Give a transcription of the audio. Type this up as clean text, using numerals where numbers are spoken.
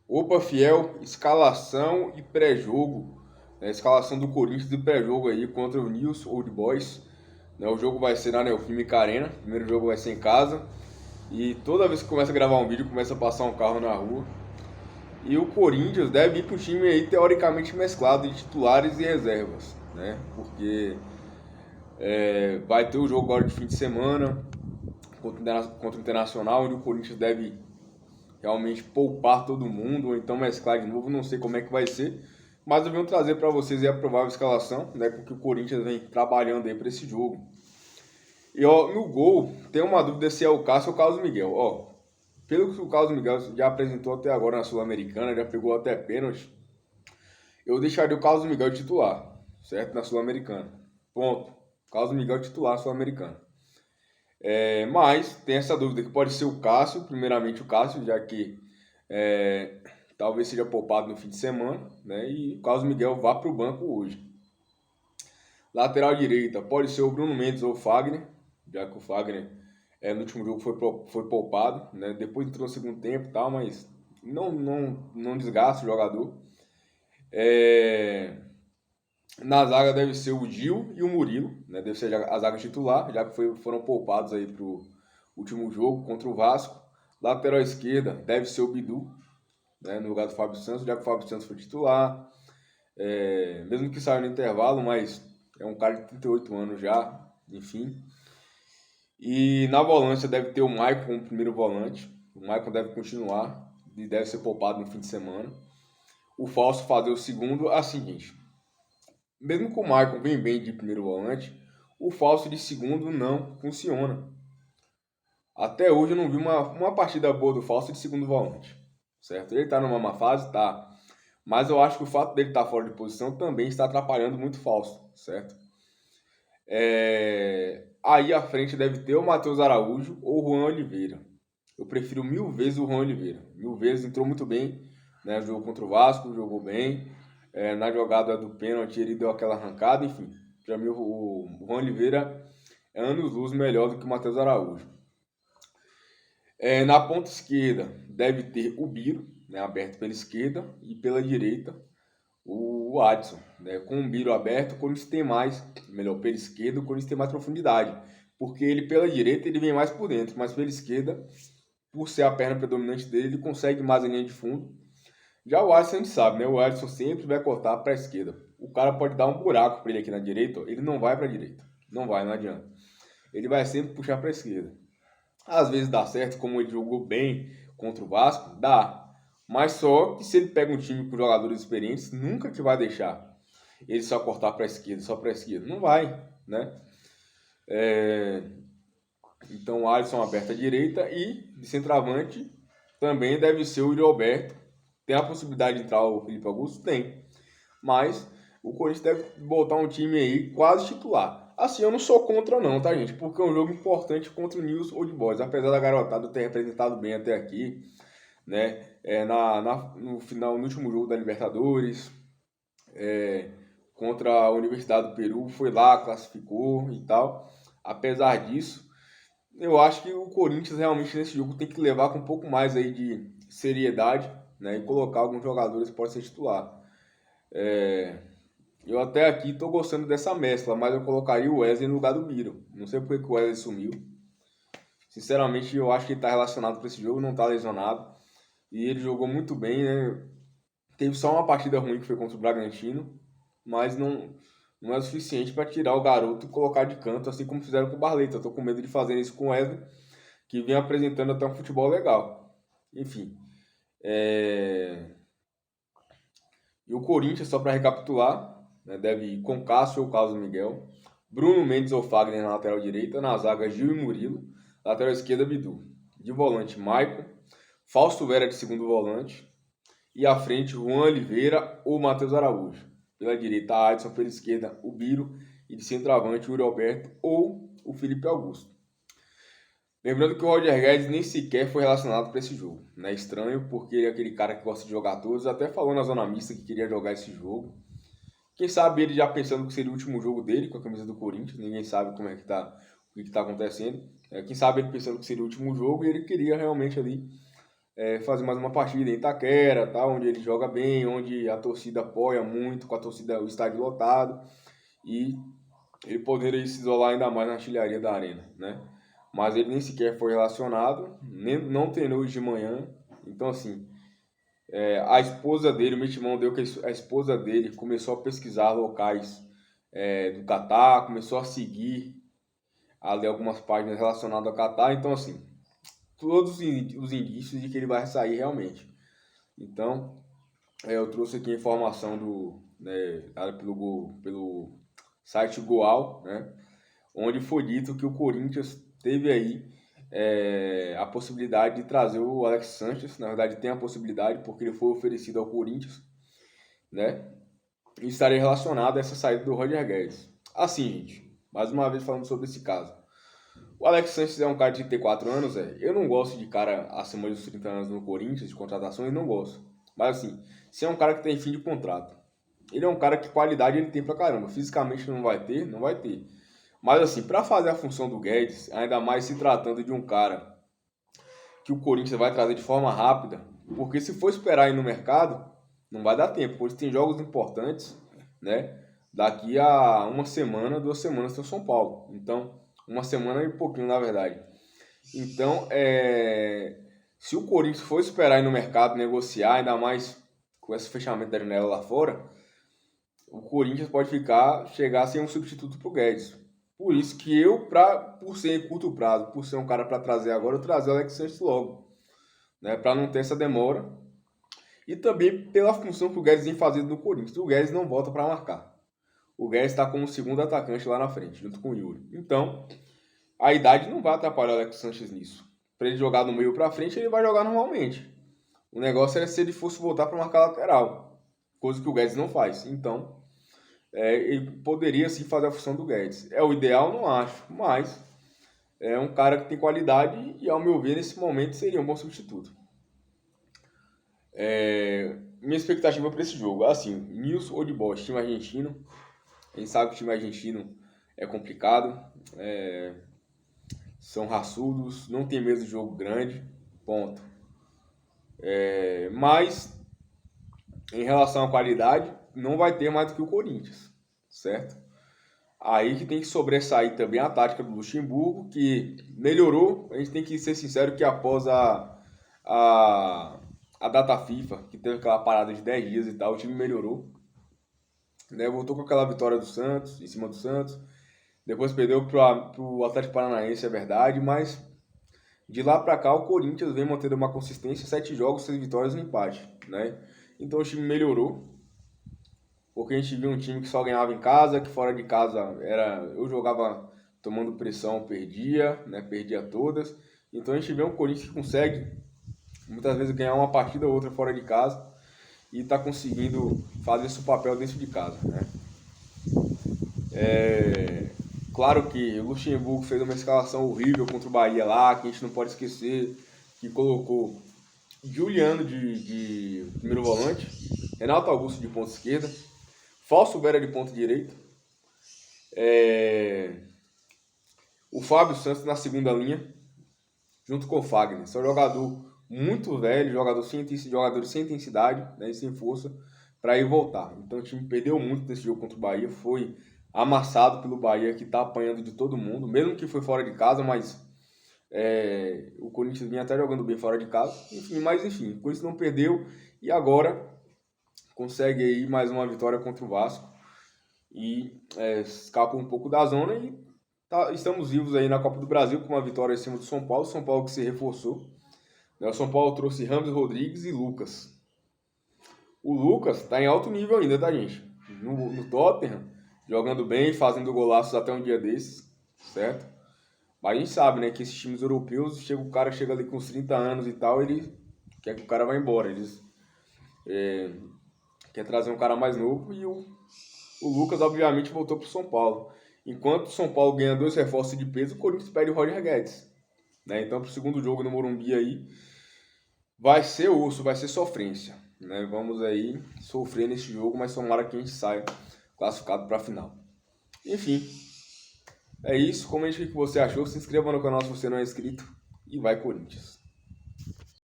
Opa, fiel, escalação e pré-jogo. Escalação do Corinthians e pré-jogo aí contra o News Old Boys. O jogo vai ser na Neoquímica Arena. O primeiro jogo vai ser em casa. E toda vez que começa a gravar um vídeo, começa a passar um carro na rua. E o Corinthians deve ir com o time aí teoricamente mesclado de titulares e reservas, né? Porque vai ter o jogo agora de fim de semana contra o Internacional, onde o Corinthians deve realmente poupar todo mundo, ou então mesclar de novo, não sei como é que vai ser, mas eu venho trazer para vocês aí a provável escalação, né, com que o Corinthians vem trabalhando aí para esse jogo. E ó, no gol, tem uma dúvida se é o Cássio ou o Carlos Miguel. Ó, pelo que o Carlos Miguel já apresentou até agora na Sul-Americana, já pegou até pênalti, eu deixaria o Carlos Miguel titular, certo? Na Sul-Americana. Ponto. Carlos Miguel titular Sul-Americana. Mas tem essa dúvida que pode ser o Cássio, primeiramente o Cássio, já que é, talvez seja poupado no fim de semana, né? E o Carlos Miguel vá para o banco hoje. Lateral direita pode ser o Bruno Mendes ou o Fagner, já que o Fagner no último jogo foi poupado, né? Depois entrou no segundo tempo e tal, mas não desgasta o jogador. É, Na zaga deve ser o Gil e o Murilo, né? Deve ser a zaga titular, já que foram poupados aí pro último jogo contra o Vasco. Lateral esquerda deve ser o Bidu, né? No lugar do Fábio Santos, já que o Fábio Santos foi titular. Mesmo que saia no intervalo, mas é um cara de 38 anos já, enfim. E na volância deve ter o Maicon como primeiro volante. O Maicon deve continuar e deve ser poupado no fim de semana. O Falso fazer o segundo, assim, gente. Mesmo com o Maicon bem de primeiro volante, o falso de segundo não funciona. Até hoje eu não vi uma partida boa do falso de segundo volante, certo? Ele tá numa má fase, tá. Mas eu acho que o fato dele estar fora de posição também está atrapalhando muito o falso, certo? Aí à frente deve ter o Matheus Araújo ou o Juan Oliveira. Eu prefiro mil vezes o Juan Oliveira. Mil vezes entrou muito bem, né? Jogou contra o Vasco, jogou bem. Na jogada do pênalti ele deu aquela arrancada, enfim. Para mim o Juan Oliveira é anos-luz melhor do que o Matheus Araújo. Na ponta esquerda deve ter o Biro, né, aberto pela esquerda, e pela direita o Adson. Né? Com o Biro aberto, o Corinthians tem mais, melhor, pela esquerda, o Corinthians tem mais profundidade. Porque ele pela direita ele vem mais por dentro, mas pela esquerda, por ser a perna predominante dele, ele consegue mais a linha de fundo. Já o Alisson a gente sabe, né? O Alisson sempre vai cortar para a esquerda. O cara pode dar um buraco para ele aqui na direita, ó, ele não vai para a direita. Não vai, não adianta. Ele vai sempre puxar para a esquerda. Às vezes dá certo, como ele jogou bem contra o Vasco, dá. Mas só que se ele pega um time com jogadores experientes, nunca que vai deixar ele só cortar para a esquerda, só para a esquerda. Não vai, né? Então o Alisson aberto à direita e de centroavante também deve ser o Yuri Alberto. Tem a possibilidade de entrar o Felipe Augusto? Tem. Mas o Corinthians deve botar um time aí quase titular. Assim, eu não sou contra não, tá, gente? Porque é um jogo importante contra o News Old Boys. Apesar da garotada ter representado bem até aqui, né? No final, no último jogo da Libertadores, contra a Universidade do Peru, foi lá, classificou e tal. Apesar disso, eu acho que o Corinthians realmente nesse jogo tem que levar com um pouco mais aí de seriedade, né? E colocar alguns jogadores que podem ser titular. Eu até aqui tô gostando dessa mescla, mas eu colocaria o Wesley no lugar do Miro. Não sei porque que o Wesley sumiu. Sinceramente, eu acho que ele tá relacionado para esse jogo, não tá lesionado. E ele jogou muito bem, né? Teve só uma partida ruim que foi contra o Bragantino, mas não é o suficiente para tirar o garoto e colocar de canto, assim como fizeram com o Barleta. Eu tô com medo de fazer isso com o Wesley, que vem apresentando até um futebol legal. Enfim. E o Corinthians, só para recapitular, né, deve ir com Cássio ou Carlos Miguel, Bruno Mendes ou Fagner na lateral direita, na zaga Gil e Murilo, lateral esquerda Bidu. De volante, Maicon, Fausto Vera de segundo volante, e à frente Juan Oliveira ou Matheus Araújo. Pela direita, Adson, pela esquerda, o Biro, e de centroavante, o Yuri Alberto ou o Felipe Augusto. Lembrando que o Roger Guedes nem sequer foi relacionado para esse jogo. Né? Estranho, porque ele é aquele cara que gosta de jogar todos. Até falou na zona mista que queria jogar esse jogo. Quem sabe ele já pensando que seria o último jogo dele com a camisa do Corinthians. Ninguém sabe como é que o que tá acontecendo. Quem sabe ele pensando que seria o último jogo e ele queria realmente ali fazer mais uma partida em Itaquera, tá? Onde ele joga bem, onde a torcida apoia muito, com a torcida, o estádio lotado, e ele poderia se isolar ainda mais na artilharia da arena, né? Mas ele nem sequer foi relacionado, nem, não treinou hoje de manhã, então assim, a esposa dele, o Mitimão deu que a esposa dele começou a pesquisar locais do Catar, começou a seguir ali algumas páginas relacionadas ao Catar, então assim, todos os indícios de que ele vai sair realmente. Então, eu trouxe aqui a informação dada pelo site Goal, né, onde foi dito que o Corinthians teve aí a possibilidade de trazer o Alex Sanches. Na verdade, tem a possibilidade porque ele foi oferecido ao Corinthians, né, e estaria relacionado a essa saída do Roger Guedes. Assim, gente, mais uma vez falando sobre esse caso. O Alex Sanches é um cara de 34 anos, eu não gosto de cara acima dos 30 anos no Corinthians, de contratações, não gosto. Mas assim, se é um cara que tem fim de contrato, ele é um cara que qualidade ele tem pra caramba. Fisicamente não vai ter, não vai ter. Mas assim, pra fazer a função do Guedes, ainda mais se tratando de um cara que o Corinthians vai trazer de forma rápida, porque se for esperar ir no mercado, não vai dar tempo, pois tem jogos importantes, né? Daqui a uma semana, 2 semanas tem o São Paulo. Então, uma semana e pouquinho, na verdade. Então, se o Corinthians for esperar ir no mercado, negociar, ainda mais com esse fechamento da janela lá fora, o Corinthians pode chegar sem um substituto pro Guedes. Por isso que por ser em curto prazo, por ser um cara para trazer agora, eu trazer o Alex Sanches logo, né? Para não ter essa demora. E também pela função que o Guedes vem fazendo no Corinthians. O Guedes não volta para marcar. O Guedes está como segundo atacante lá na frente, junto com o Yuri. Então, a idade não vai atrapalhar o Alex Sanches nisso. Para ele jogar no meio para frente, ele vai jogar normalmente. O negócio é se ele fosse voltar para marcar lateral, coisa que o Guedes não faz. Então, ele poderia sim fazer a função do Guedes. É o ideal, não acho, mas é um cara que tem qualidade e, ao meu ver, nesse momento seria um bom substituto. Minha expectativa para esse jogo, assim, Nilson ou de Bosch, time argentino. A gente sabe que o time argentino é complicado, são raçudos, não tem medo de jogo grande, ponto. Mas, em relação à qualidade, não vai ter mais do que o Corinthians, certo? Aí que tem que sobressair também a tática do Luxemburgo, que melhorou. A gente tem que ser sincero que após a data FIFA, que teve aquela parada de 10 dias e tal, o time melhorou. Né? Voltou com aquela vitória do Santos, em cima do Santos. Depois perdeu pro Atlético Paranaense, é verdade, mas de lá para cá o Corinthians vem mantendo uma consistência, 7 jogos, 6 vitórias e um empate, né? Então o time melhorou, porque a gente viu um time que só ganhava em casa, que fora de casa eu jogava tomando pressão, perdia, né? Perdia todas. Então a gente vê um Corinthians que consegue muitas vezes ganhar uma partida ou outra fora de casa e está conseguindo fazer seu papel dentro de casa, né? Claro que o Luxemburgo fez uma escalação horrível contra o Bahia lá, que a gente não pode esquecer, que colocou Juliano de primeiro volante, Renato Augusto de ponta esquerda, Fausto Vera de ponta direita, o Fábio Santos na segunda linha, junto com o Fagner. São jogador muito velho, jogadores sem intensidade, né, e sem força, para ir voltar. Então o time perdeu muito nesse jogo contra o Bahia, foi amassado pelo Bahia, que está apanhando de todo mundo, mesmo que foi fora de casa, mas o Corinthians vinha até jogando bem fora de casa. Enfim, o Corinthians não perdeu e agora consegue aí mais uma vitória contra o Vasco e escapa um pouco da zona e estamos vivos aí na Copa do Brasil com uma vitória em cima do São Paulo que se reforçou. O São Paulo trouxe Rames Rodrigues e Lucas. O Lucas está em alto nível ainda, tá, gente? No Tottenham, jogando bem, fazendo golaços até um dia desses, certo? Mas a gente sabe, né, que esses times europeus, o cara chega ali com uns 30 anos e tal, ele quer que o cara vá embora. Eles quer trazer um cara mais novo e o Lucas, obviamente, voltou para o São Paulo. Enquanto o São Paulo ganha 2 reforços de peso, o Corinthians perde o Roger Guedes. Né? Então, para o segundo jogo no Morumbi aí, vai ser osso, vai ser sofrência. Né? Vamos aí sofrer nesse jogo, mas tomara que a gente saia classificado para a final. Enfim, é isso. Comente o que você achou. Se inscreva no canal se você não é inscrito. E vai Corinthians!